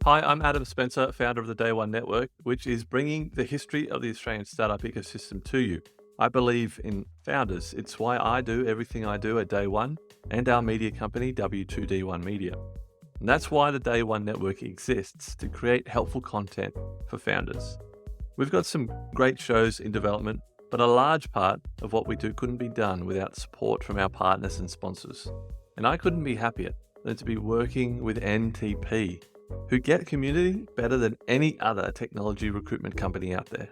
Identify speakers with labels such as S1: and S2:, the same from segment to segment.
S1: Hi, I'm Adam Spencer, founder of the Day One Network, which is bringing the history of the Australian startup ecosystem to you. I believe in founders. It's why I do everything I do at Day One and our media company, W2D1 Media. And that's why the Day One Network exists, to create helpful content for founders. We've got some great shows in development, but a large part of what we do couldn't be done without support from our partners and sponsors. And I couldn't be happier than to be working with NTP, who get community better than any other technology recruitment company out there.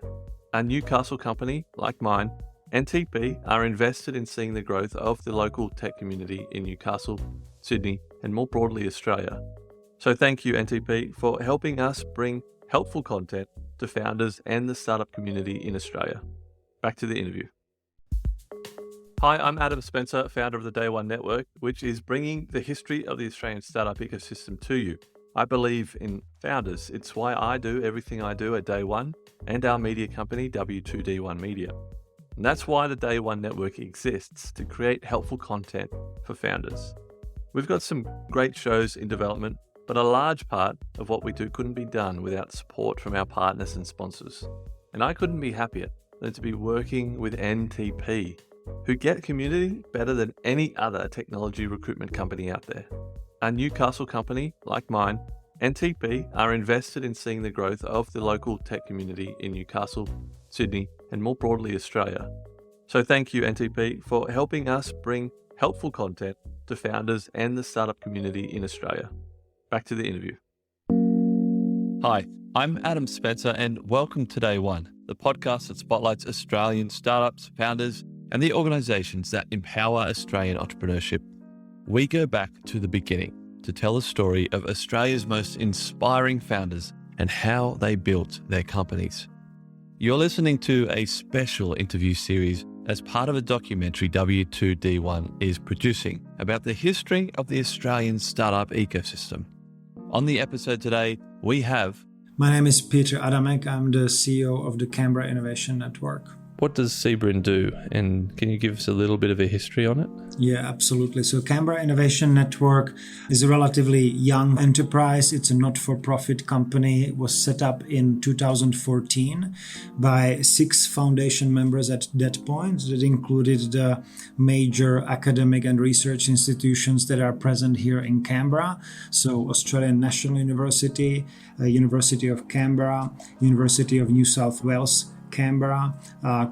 S1: A Newcastle company like mine, NTP are invested in seeing the growth of the local tech community in Newcastle, Sydney, and more broadly Australia. So thank you, NTP, for helping us bring helpful content to founders and the startup community in Australia. Back to the interview. Hi, I'm Adam Spencer, founder of the Day One Network, which is bringing the history of the Australian startup ecosystem to you. I believe in founders. It's why I do everything I do at Day One and our media company, W2D1 Media. And that's why the Day One Network exists, to create helpful content for founders. We've got some great shows in development, but a large part of what we do couldn't be done without support from our partners and sponsors. And I couldn't be happier than to be working with NTP, who get community better than any other technology recruitment company out there. A Newcastle company like mine, NTP are invested in seeing the growth of the local tech community in Newcastle, Sydney, and more broadly Australia. So thank you, NTP, for helping us bring helpful content to founders and the startup community in Australia. Back to the interview. Hi, I'm Adam Spencer, and welcome to Day One, the podcast that spotlights Australian startups, founders, and the organisations that empower Australian entrepreneurship. We go back to the beginning to tell the story of Australia's most inspiring founders and how they built their companies. You're listening to a special interview series as part of a documentary W2D1 is producing about the history of the Australian startup ecosystem. On the episode today, we have...
S2: My name is Petr Adámek. I'm the CEO of the Canberra Innovation Network.
S1: What does CBRIN do, and can you give us a little bit of a history on it?
S2: Yeah, absolutely. So Canberra Innovation Network is a relatively young enterprise. It's a not-for-profit company. It was set up in 2014 by 6 foundation members at that point. That included the major academic and research institutions that are present here in Canberra. So Australian National University, University of Canberra, University of New South Wales, Canberra,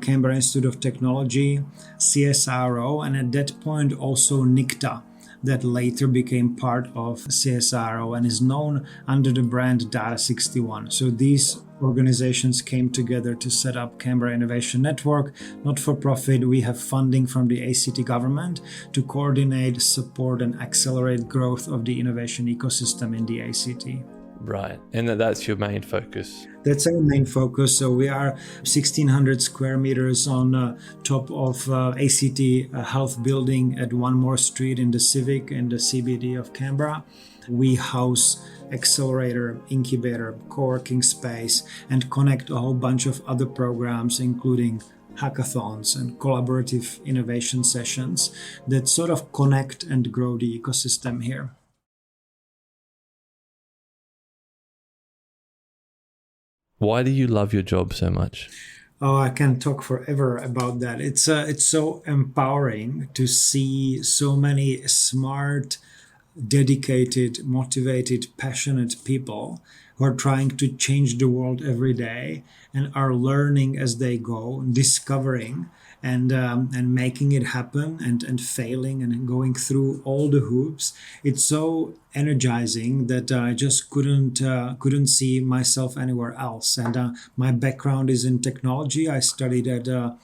S2: Canberra Institute of Technology, CSIRO, and at that point also NICTA, that later became part of CSIRO and is known under the brand Data61. So these organizations came together to set up Canberra Innovation Network, not for profit. We have funding from the ACT government to coordinate, support, and accelerate growth of the innovation ecosystem in the ACT.
S1: Right, and that's your main focus.
S2: That's our main focus. So we are 1,600 square meters on top of ACT Health Building at One More Street in the Civic in the CBD of Canberra. We house accelerator, incubator, co-working space, and connect a whole bunch of other programs, including hackathons and collaborative innovation sessions that sort of connect and grow the ecosystem here.
S1: Why do you love your job so much?
S2: Oh, I can talk forever about that. It's so empowering to see so many smart, dedicated, motivated, passionate people who are trying to change the world every day and are learning as they go, discovering and making it happen and failing and going through all the hoops. It's so energizing that I just couldn't see myself anywhere else. And my background is in technology. I studied at a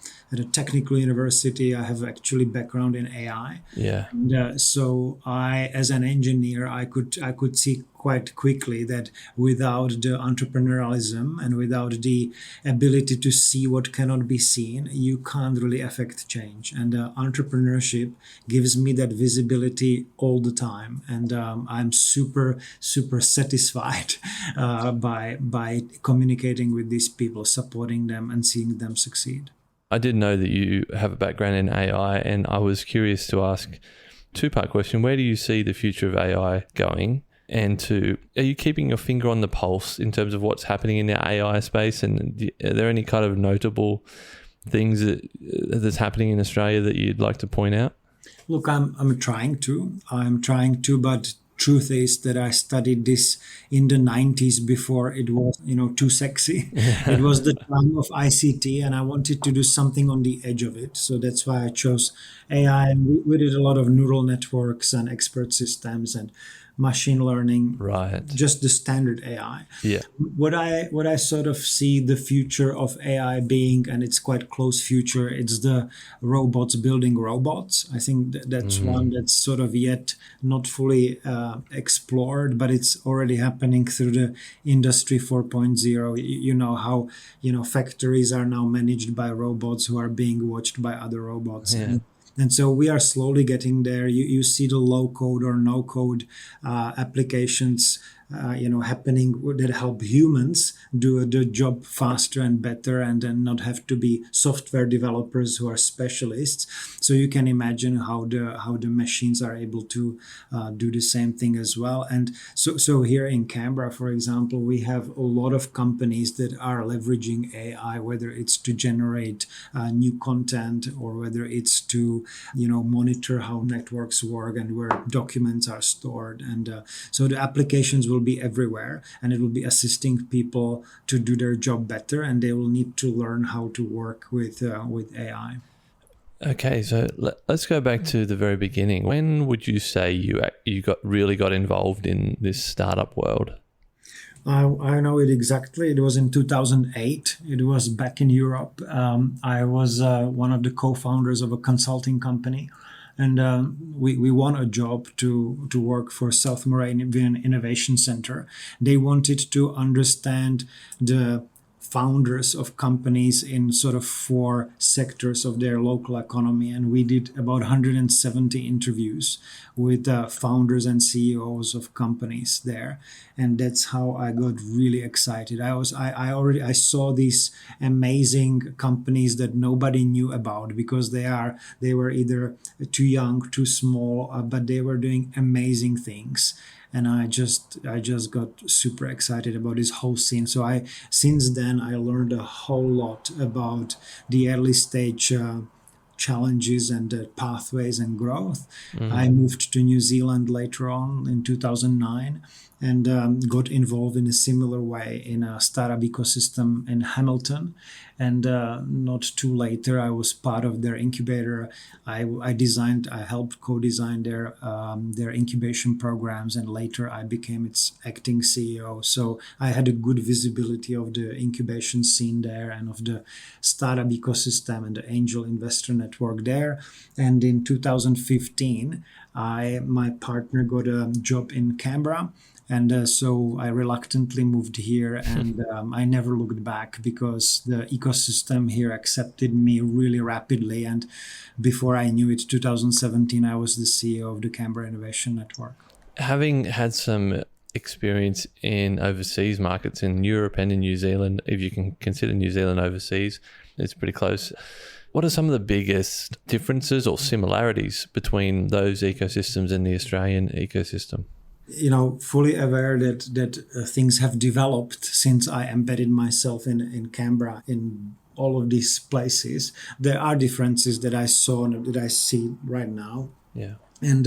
S2: technical university. I have actually background in AI.
S1: Yeah.
S2: And, so I, as an engineer, I could see quite quickly that without the entrepreneurialism and without the ability to see what cannot be seen, you can't really affect change. And entrepreneurship gives me that visibility all the time. And I'm super satisfied by communicating with these people, supporting them and seeing them succeed.
S1: I did know that you have a background in AI, and I was curious to ask two-part question. Where do you see the future of AI going? and are you keeping your finger on the pulse in terms of what's happening in the AI space? And are there any kind of notable things that's happening in Australia that you'd like to point out?
S2: Look, I'm trying to, but truth is that I studied this in the 90s before it was, too sexy. It was the time of ICT, and I wanted to do something on the edge of it. So that's why I chose AI. And we did a lot of neural networks and expert systems and machine learning,
S1: right?
S2: Just the standard AI.
S1: Yeah.
S2: What I sort of see the future of AI being, and it's quite close future, it's the robots building robots. I think that's one that's sort of yet not fully explored, but it's already happening through the industry 4.0. You know how factories are now managed by robots who are being watched by other robots.
S1: Yeah.
S2: And so we are slowly getting there. You see the low code or no code applications happening that help humans do the job faster and better, and then not have to be software developers who are specialists. So you can imagine how the machines are able to do the same thing as well. And so here in Canberra, for example, we have a lot of companies that are leveraging AI, whether it's to generate new content or whether it's to monitor how networks work and where documents are stored. And so the applications will be everywhere, and it will be assisting people to do their job better, and they will need to learn how to work with AI.
S1: Okay, so let's go back to the very beginning. When would you say you really got involved in this startup world?
S2: I know it exactly. It was in 2008. It was back in Europe. I was one of the co-founders of a consulting company. And we won a job to work for South Moravian Innovation Center. They wanted to understand the founders of companies in sort of 4 sectors of their local economy. And we did about 170 interviews with founders and CEOs of companies there. And that's how I got really excited. I saw these amazing companies that nobody knew about because they were either too young, too small, but they were doing amazing things. And I just got super excited about this whole scene. So since then I learned a whole lot about the early stage challenges and pathways and growth. I moved to New Zealand later on in 2009 and got involved in a similar way in a startup ecosystem in Hamilton. And not too later, I was part of their incubator. I helped co-design their incubation programs, and later I became its acting CEO. So I had a good visibility of the incubation scene there and of the startup ecosystem and the angel investor network there. And in 2015, my partner got a job in Canberra. And so I reluctantly moved here, and I never looked back because the ecosystem here accepted me really rapidly. And before I knew it, 2017, I was the CEO of the Canberra Innovation Network.
S1: Having had some experience in overseas markets in Europe and in New Zealand, if you can consider New Zealand overseas, it's pretty close. What are some of the biggest differences or similarities between those ecosystems and the Australian ecosystem?
S2: Fully aware that things have developed since I embedded myself in Canberra, in all of these places. There are differences that I saw and that I see right now.
S1: Yeah.
S2: And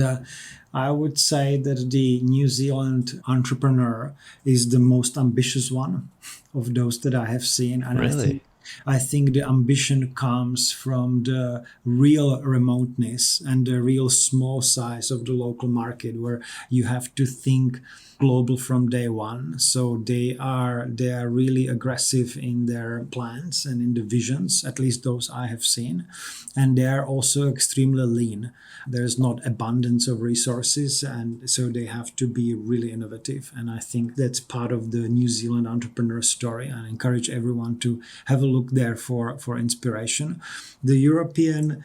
S2: I would say that the New Zealand entrepreneur is the most ambitious one of those that I have seen. And
S1: really?
S2: I think the ambition comes from the real remoteness and the real small size of the local market, where you have to think global from day one. So they are really aggressive in their plans and in the visions, at least those I have seen. And they are also extremely lean. There's not abundance of resources, and so they have to be really innovative. And I think that's part of the New Zealand entrepreneur story. I encourage everyone to have a look there for inspiration. The European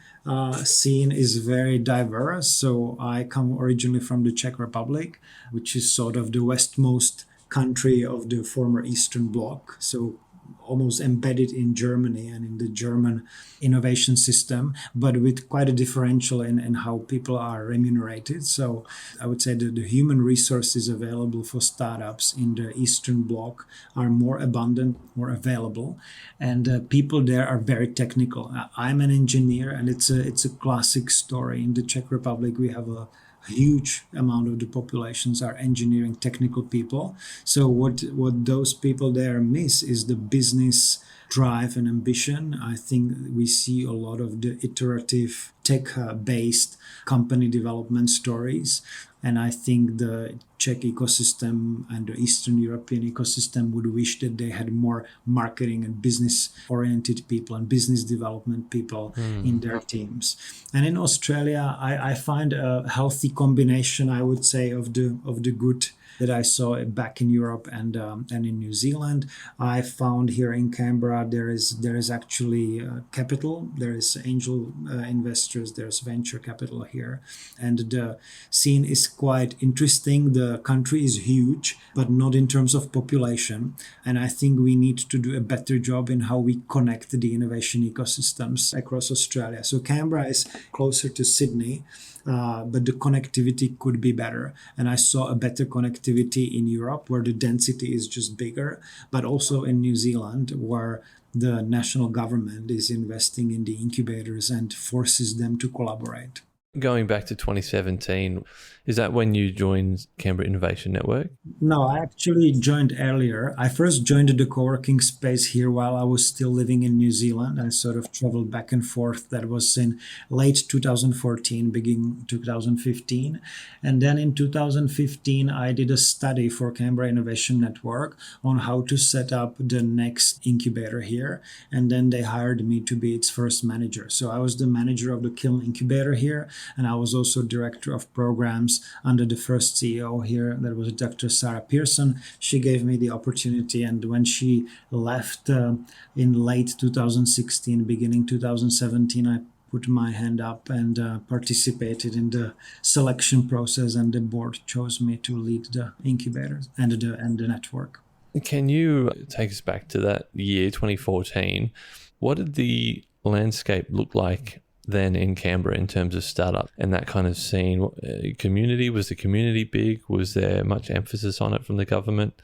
S2: scene is very diverse. So I come originally from the Czech Republic, which is sort of the westmost country of the former Eastern Bloc. So almost embedded in Germany and in the German innovation system, but with quite a differential in how people are remunerated. So I would say that the human resources available for startups in the Eastern Bloc are more abundant, more available, and people there are very technical. I'm an engineer, and it's a classic story. In the Czech Republic, we have a huge amount of the populations are engineering technical people. So what those people there miss is the business drive and ambition. I think we see a lot of the iterative tech-based company development stories. And I think the Czech ecosystem and the Eastern European ecosystem would wish that they had more marketing and business-oriented people and business development people in their teams. And in Australia, I find a healthy combination, I would say, of the good that I saw back in Europe and in New Zealand. I found here in Canberra there is actually capital, there is angel investors, there's venture capital here, and the scene is quite interesting. The country is huge, but not in terms of population, and I think we need to do a better job in how we connect the innovation ecosystems across Australia. So Canberra is closer to Sydney, but the connectivity could be better. And I saw a better connectivity in Europe, where the density is just bigger, but also in New Zealand, where the national government is investing in the incubators and forces them to collaborate.
S1: Going back to 2017, is that when you joined Canberra Innovation Network?
S2: No, I actually joined earlier. I first joined the co-working space here while I was still living in New Zealand. I sort of traveled back and forth. That was in late 2014, beginning 2015. And then in 2015, I did a study for Canberra Innovation Network on how to set up the next incubator here. And then they hired me to be its first manager. So I was the manager of the Kiln incubator here. And I was also director of programs under the first CEO here, that was Dr. Sarah Pearson. She gave me the opportunity, and when she left in late 2016, beginning 2017, I put my hand up and participated in the selection process, and the board chose me to lead the incubators and the network.
S1: Can you take us back to that year, 2014? What did the landscape look like then in Canberra in terms of startup and that kind of scene? Community, was the community big? Was there much emphasis on it from the government?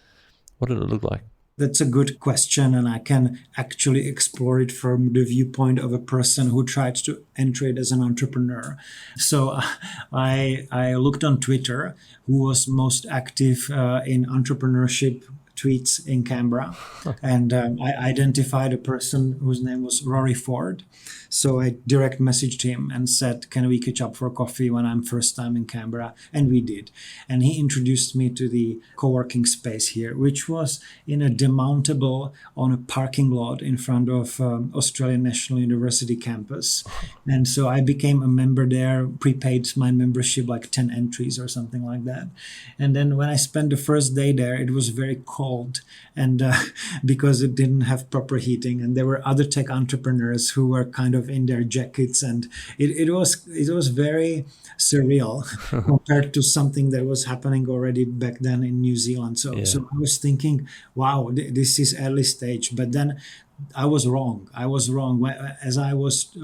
S1: What did it look like?
S2: That's a good question, and I can actually explore it from the viewpoint of a person who tried to enter it as an entrepreneur. So I looked on Twitter, who was most active in entrepreneurship tweets in Canberra, and I identified a person whose name was Rory Ford. So I direct messaged him and said, can we catch up for coffee when I'm first time in Canberra? And we did. And he introduced me to the co-working space here, which was in a demountable on a parking lot in front of Australian National University campus. And so I became a member there, prepaid my membership, like 10 entries or something like that. And then when I spent the first day there, it was very cold, and because it didn't have proper heating, and there were other tech entrepreneurs who were kind of in their jackets, and it was very surreal compared to something that was happening already back then in New Zealand. So I was thinking, wow, this is early stage. But then I was wrong. As I was,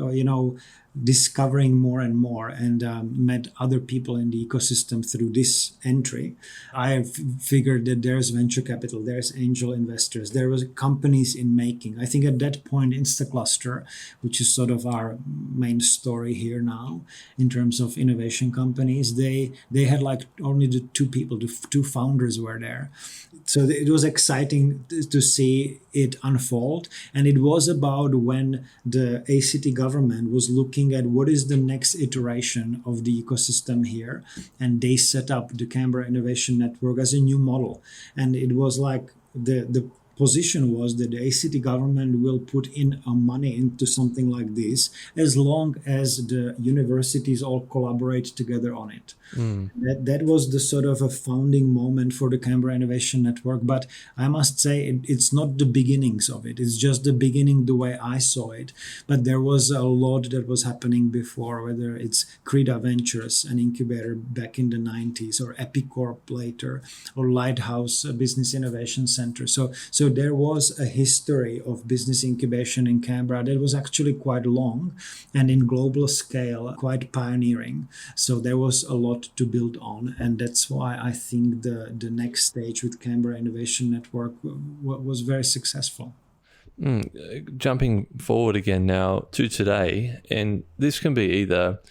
S2: discovering more and more, and met other people in the ecosystem through this entry, I figured that there's venture capital, there's angel investors, there was companies in making. I think at that point, Instacluster, which is sort of our main story here now in terms of innovation companies, they had like only the two people, the two founders were there. So it was exciting to see it unfold. And it was about when the ACT government was looking at what is the next iteration of the ecosystem here. And they set up the Canberra Innovation Network as a new model. And it was like the position was that the ACT government will put in money into something like this as long as the universities all collaborate together on it. That was the sort of a founding moment for the Canberra Innovation Network. But I must say it's not the beginnings of it. It's just the beginning the way I saw it. But there was a lot that was happening before, whether it's Creda Ventures, an incubator back in the 90s, or Epicorp later, or Lighthouse, a business innovation center. So So there was a history of business incubation in Canberra that was actually quite long and in global scale quite pioneering. So there was a lot to build on, and that's why I think the next stage with Canberra Innovation Network was very successful.
S1: Jumping forward again now to today, and this can be either,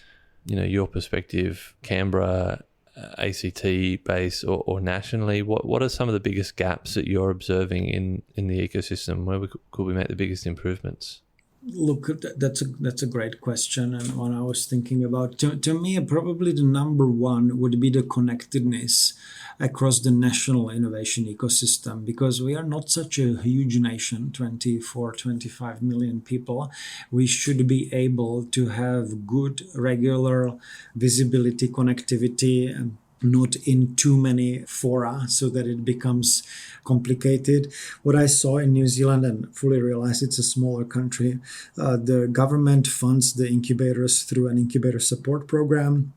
S1: your perspective, Canberra, ACT base, or nationally. What are some of the biggest gaps that you're observing in the ecosystem? Where could we make the biggest improvements?
S2: Look, that's a great question, and one I was thinking about. To me, probably the number one would be the connectedness across the national innovation ecosystem, because we are not such a huge nation, 24, 25 million people. We should be able to have good, regular visibility, connectivity, and not in too many fora so that it becomes complicated. What I saw in New Zealand, and fully realize it's a smaller country, the government funds the incubators through an incubator support program.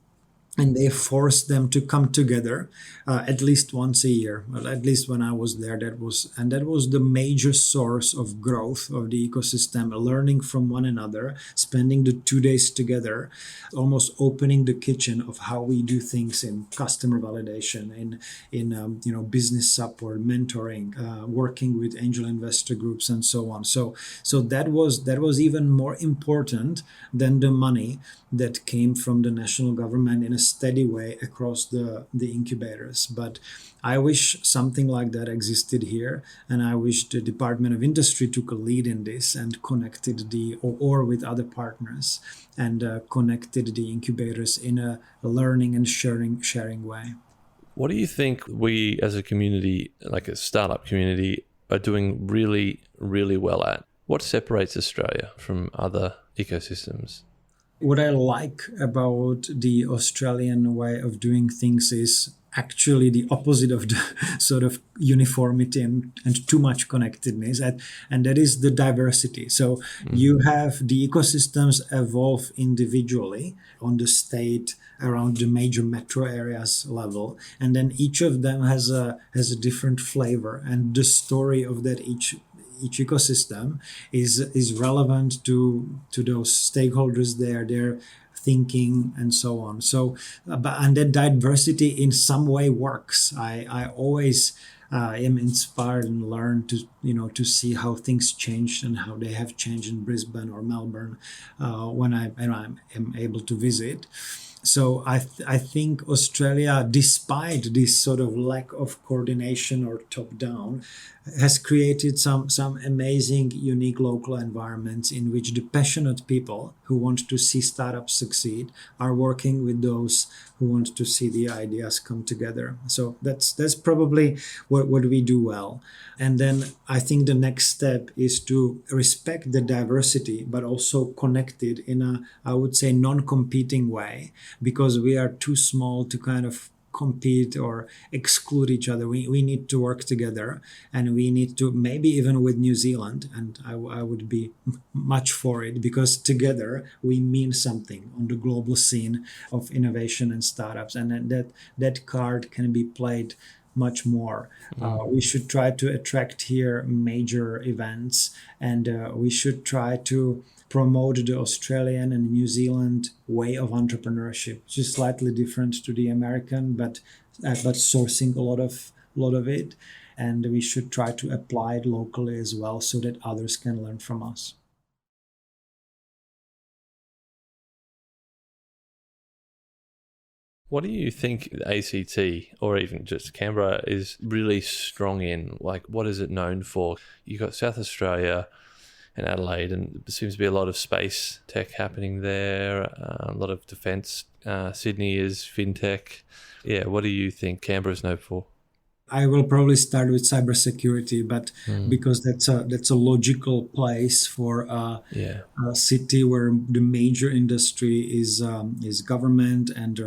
S2: And they forced them to come together at least once a year. Well, at least when I was there, that was the major source of growth of the ecosystem. Learning from one another, spending the 2 days together, almost opening the kitchen of how we do things in customer validation, in business support, mentoring, working with angel investor groups, and so on. So that was even more important than the money that came from the national government in a steady way across the incubators. But I wish something like that existed here, and I wish the Department of Industry took a lead in this and connected or with other partners, and connected the incubators in a learning and sharing way.
S1: What do you think we as a community, like a startup community, are doing really, really well at? What separates Australia from other ecosystems?
S2: What I like about the Australian way of doing things is actually the opposite of the sort of uniformity and too much connectedness, and that is the diversity. So you have the ecosystems evolve individually on the state around the major metro areas level, and then each of them has a different flavor, and the story of that each ecosystem is relevant to those stakeholders there, their thinking, and so on. So, and that diversity in some way works. I always am inspired and learn to see how things change and how they have changed in Brisbane or Melbourne when I'm able to visit. So I think Australia, despite this sort of lack of coordination or top-down, has created some amazing, unique local environments in which the passionate people who want to see startups succeed are working with those who want to see the ideas come together. So that's probably what we do well. And then I think the next step is to respect the diversity, but also connect it in a, I would say, non-competing way, because we are too small to kind of compete or exclude each other. We need to work together, and we need to, maybe even with New Zealand, and I would be much for it, because together we mean something on the global scene of innovation and startups, and that card can be played much more. We should try to attract here major events, and we should try to promote the Australian and New Zealand way of entrepreneurship, which is slightly different to the American, but sourcing a lot of it, and we should try to apply it locally as well, so that others can learn from us.
S1: What do you think the ACT, or even just Canberra, is really strong in? Like, what is it known for? You got South Australia and Adelaide, and there seems to be a lot of space tech happening there, a lot of defence. Sydney is fintech. Yeah, what do you think Canberra is known for?
S2: I will probably start with cybersecurity, but because that's a logical place for a city where the major industry is government and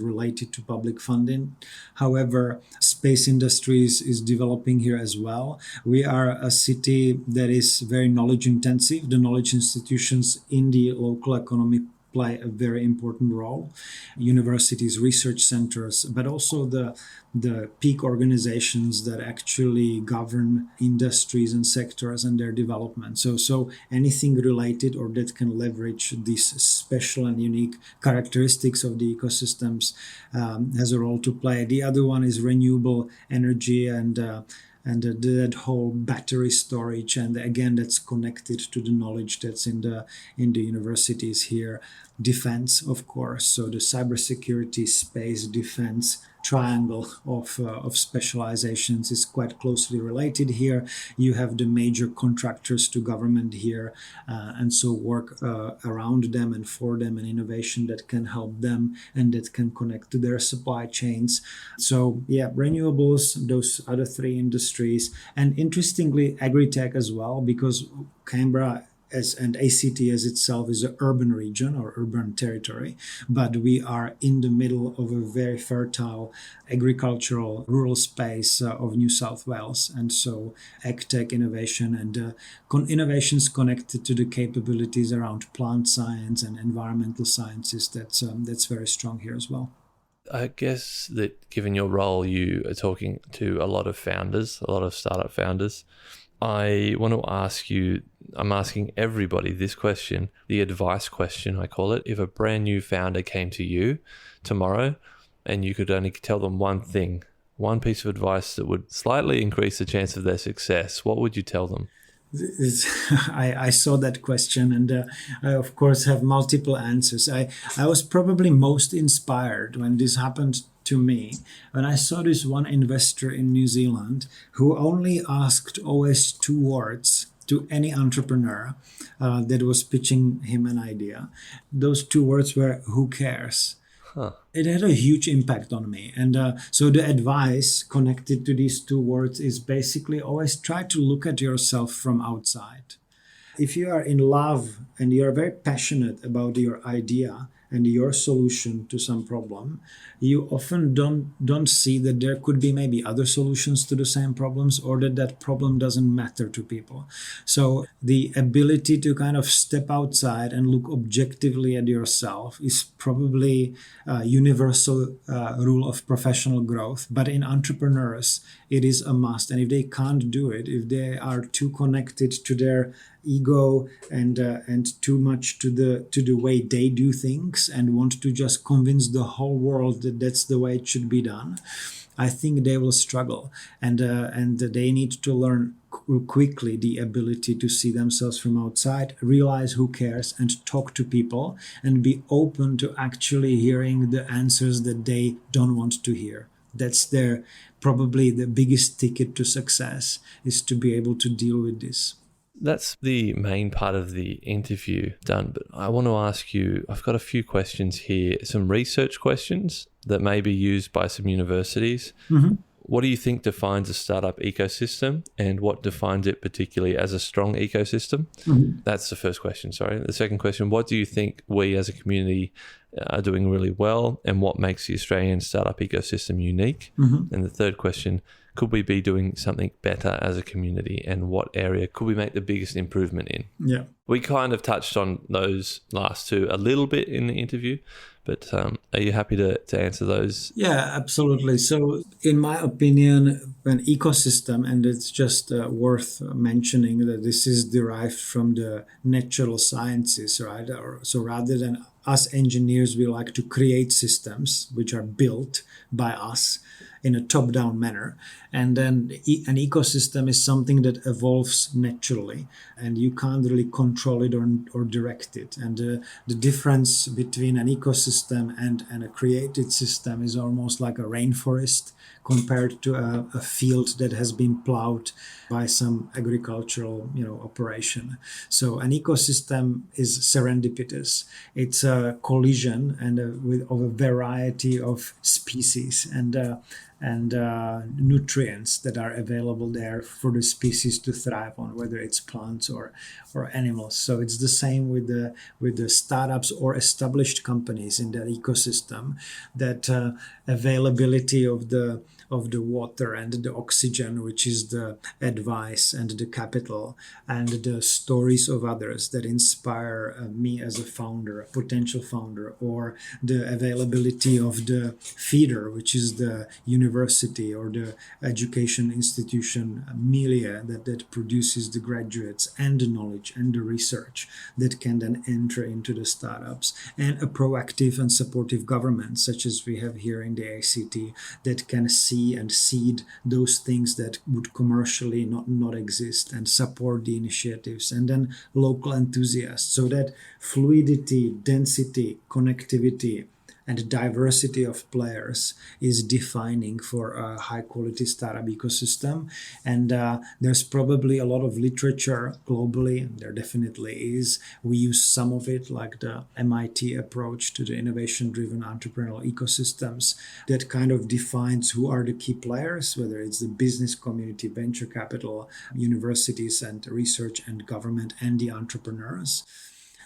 S2: related to public funding. However, space industries is developing here as well. We are a city that is very knowledge intensive. The knowledge institutions in the local economy play a very important role. Universities, research centers, but also the peak organizations that actually govern industries and sectors and their development. So anything related or that can leverage these special and unique characteristics of the ecosystems has a role to play. The other one is renewable energy and that whole battery storage, and again that's connected to the knowledge that's in the universities here. Defense, of course, so the cybersecurity, space, defense triangle of specializations is quite closely related here. You have the major contractors to government here, and so work around them and for them, and innovation that can help them and that can connect to their supply chains. So yeah, renewables, those other three industries, and interestingly agri-tech as well, because Canberra and ACT as itself is an urban region or urban territory, but we are in the middle of a very fertile agricultural rural space of New South Wales. And so ag-tech innovation and innovations connected to the capabilities around plant science and environmental sciences, that's very strong here as well.
S1: I guess that given your role, you are talking to a lot of founders, a lot of startup founders. I want to ask you, I'm asking everybody this question, the advice question, I call it. If a brand new founder came to you tomorrow and you could only tell them one thing, one piece of advice that would slightly increase the chance of their success, what would you tell them?
S2: I saw that question, and I of course have multiple answers. I was probably most inspired when this happened to me when I saw this one investor in New Zealand who only asked always 2 words to any entrepreneur that was pitching him an idea. Those 2 words were, "Who cares?"
S1: Huh.
S2: It had a huge impact on me. And so the advice connected to these 2 words is basically always try to look at yourself from outside. If you are in love and you are very passionate about your idea and your solution to some problem, you often don't see that there could be maybe other solutions to the same problems, or that problem doesn't matter to people. So the ability to kind of step outside and look objectively at yourself is probably a universal rule of professional growth. But in entrepreneurs, it is a must. And if they can't do it, if they are too connected to their ego and too much to the way they do things and want to just convince the whole world that that's the way it should be done, I think they will struggle, and they need to learn quickly the ability to see themselves from outside, realize who cares, and talk to people, and be open to actually hearing the answers that they don't want to hear. That's probably the biggest ticket to success, is to be able to deal with this.
S1: That's the main part of the interview done, but I want to ask you, I've got a few questions here, some research questions that may be used by some universities. Mm-hmm. What do you think defines a startup ecosystem, and what defines it particularly as a strong ecosystem? Mm-hmm. That's the first question, sorry. The second question, what do you think we as a community are doing really well, and what makes the Australian startup ecosystem unique? Mm-hmm. And the third question, could we be doing something better as a community, and what area could we make the biggest improvement in? Yeah. We kind of touched on those last 2 a little bit in the interview, but are you happy to answer those?
S2: Yeah, absolutely. So in my opinion, an ecosystem, and it's just worth mentioning that this is derived from the natural sciences, right? So rather than us engineers, we like to create systems which are built by us in a top-down manner. And then an ecosystem is something that evolves naturally, and you can't really control it or direct it. And the difference between an ecosystem and a created system is almost like a rainforest compared to a field that has been plowed by some agricultural operation. So an ecosystem is serendipitous. It's a collision of a variety of species and nutrients that are available there for the species to thrive on, whether it's plants or animals. So it's the same with the startups or established companies in that ecosystem. That availability of the of the water and the oxygen, which is the advice and the capital, and the stories of others that inspire me as a founder, a potential founder, or the availability of the feeder, which is the university or the education institution milieu that produces the graduates and the knowledge and the research that can then enter into the startups, and a proactive and supportive government such as we have here in the ACT that can see and seed those things that would commercially not exist and support the initiatives, and then local enthusiasts, so that fluidity, density, connectivity, and diversity of players is defining for a high-quality startup ecosystem. And there's probably a lot of literature globally, and there definitely is. We use some of it, like the MIT approach to the innovation-driven entrepreneurial ecosystems that kind of defines who are the key players, whether it's the business community, venture capital, universities and research and government, and the entrepreneurs.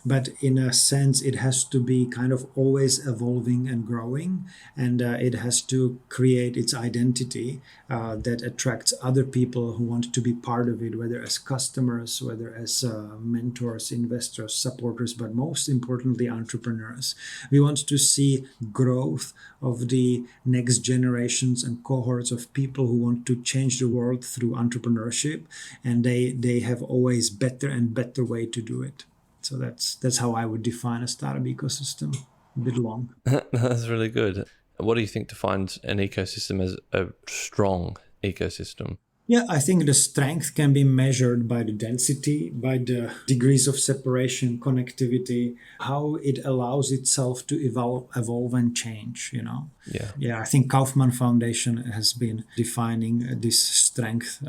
S2: But in a sense, it has to be kind of always evolving and growing, and it has to create its identity that attracts other people who want to be part of it, whether as customers, whether as mentors, investors, supporters, but most importantly, entrepreneurs. We want to see growth of the next generations and cohorts of people who want to change the world through entrepreneurship, and they have always better and better way to do it. So that's how I would define a startup ecosystem. A bit long.
S1: That's really good. What do you think defines an ecosystem as a strong ecosystem?
S2: Yeah, I think the strength can be measured by the density, by the degrees of separation, connectivity, how it allows itself to evolve and change, you know. Yeah, I think Kaufman Foundation has been defining this strength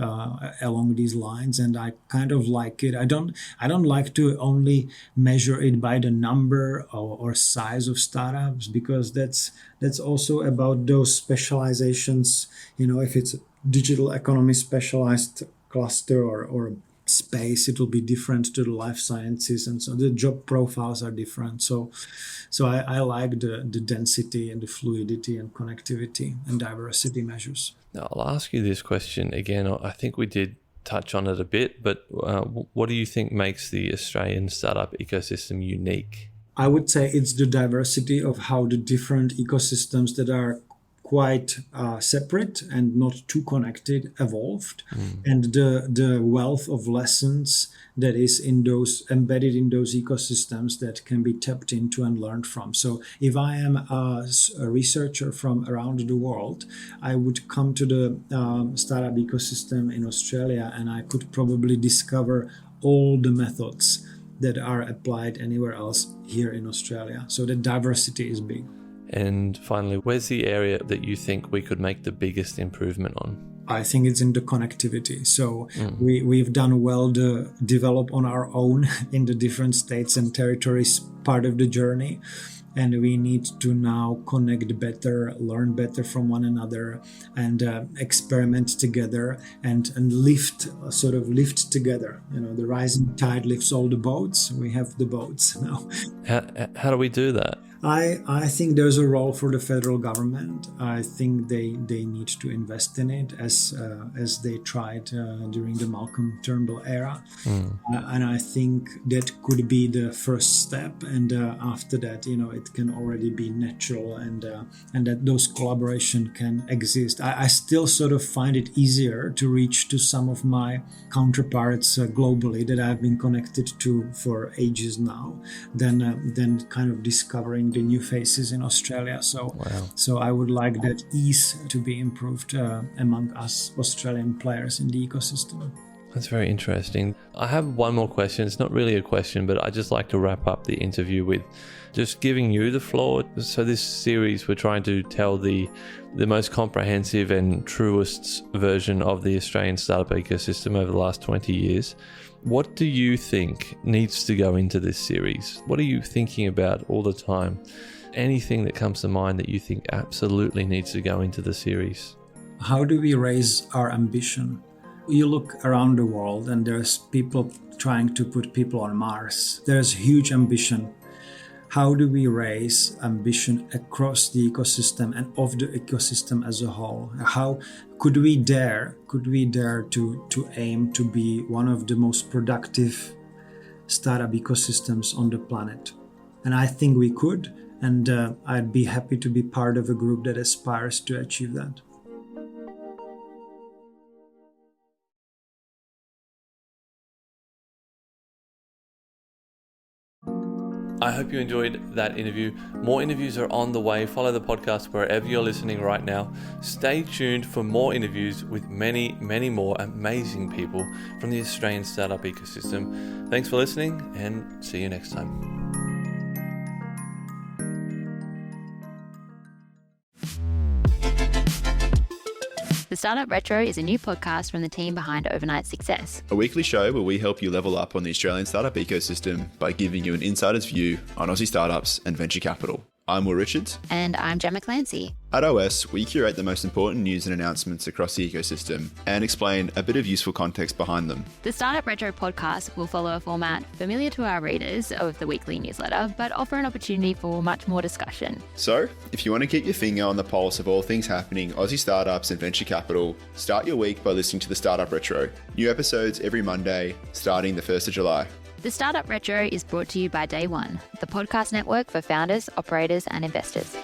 S2: along these lines, and I kind of like it. I don't like to only measure it by the number or size of startups, because that's also about those specializations. You know, if it's digital economy specialized cluster or space, it will be different to the life sciences, and so the job profiles are different. So I like the density and the fluidity and connectivity and diversity measures.
S1: Now, I'll ask you this question again. I think we did touch on it a bit, but what do you think makes the Australian startup ecosystem unique?
S2: I would say it's the diversity of how the different ecosystems that are quite separate and not too connected evolved, and the wealth of lessons that is embedded in those ecosystems that can be tapped into and learned from. So if I am a researcher from around the world, I would come to the startup ecosystem in Australia, and I could probably discover all the methods that are applied anywhere else here in Australia. So the diversity is big.
S1: And finally, where's the area that you think we could make the biggest improvement on?
S2: I think it's in the connectivity. So we've done well to develop on our own in the different states and territories part of the journey. And we need to now connect better, learn better from one another, and experiment together and lift together. You know, the rising tide lifts all the boats. We have the boats now.
S1: How do we do that?
S2: I think there's a role for the federal government. I think they need to invest in it as they tried during the Malcolm Turnbull era. And I think that could be the first step. And after that, you know, it can already be natural, and that those collaboration can exist. I still sort of find it easier to reach to some of my counterparts globally that I've been connected to for ages now than kind of discovering the new faces in Australia. So I would like that ease to be improved among us Australian players in the ecosystem.
S1: That's very interesting. I have one more question. It's not really a question, but I just like to wrap up the interview with just giving you the floor. So this series, we're trying to tell the most comprehensive and truest version of the Australian startup ecosystem over the last 20 years. What do you think needs to go into this series? What are you thinking about all the time? Anything that comes to mind that you think absolutely needs to go into the series?
S2: How do we raise our ambition? You look around the world and there's people trying to put people on Mars. There's huge ambition. how do we raise ambition across the ecosystem and of the ecosystem as a whole? How could we dare to aim to be one of the most productive startup ecosystems on the planet? And I think we could, and I'd be happy to be part of a group that aspires to achieve that.
S1: I hope you enjoyed that interview. More interviews are on the way. Follow the podcast wherever you're listening right now. Stay tuned for more interviews with many, many more amazing people from the Australian startup ecosystem. Thanks for listening, and see you next time.
S3: The Startup Retro is a new podcast from the team behind Overnight Success.
S4: A weekly show where we help you level up on the Australian startup ecosystem by giving you an insider's view on Aussie startups and venture capital. I'm Will Richards.
S3: And I'm Gemma Clancy.
S4: At OS, we curate the most important news and announcements across the ecosystem and explain a bit of useful context behind them.
S3: The Startup Retro podcast will follow a format familiar to our readers of the weekly newsletter, but offer an opportunity for much more discussion.
S4: So, if you want to keep your finger on the pulse of all things happening Aussie startups and venture capital, start your week by listening to the Startup Retro. New episodes every Monday, starting the 1st of July.
S3: The Startup Retro is brought to you by Day One, the podcast network for founders, operators, and investors.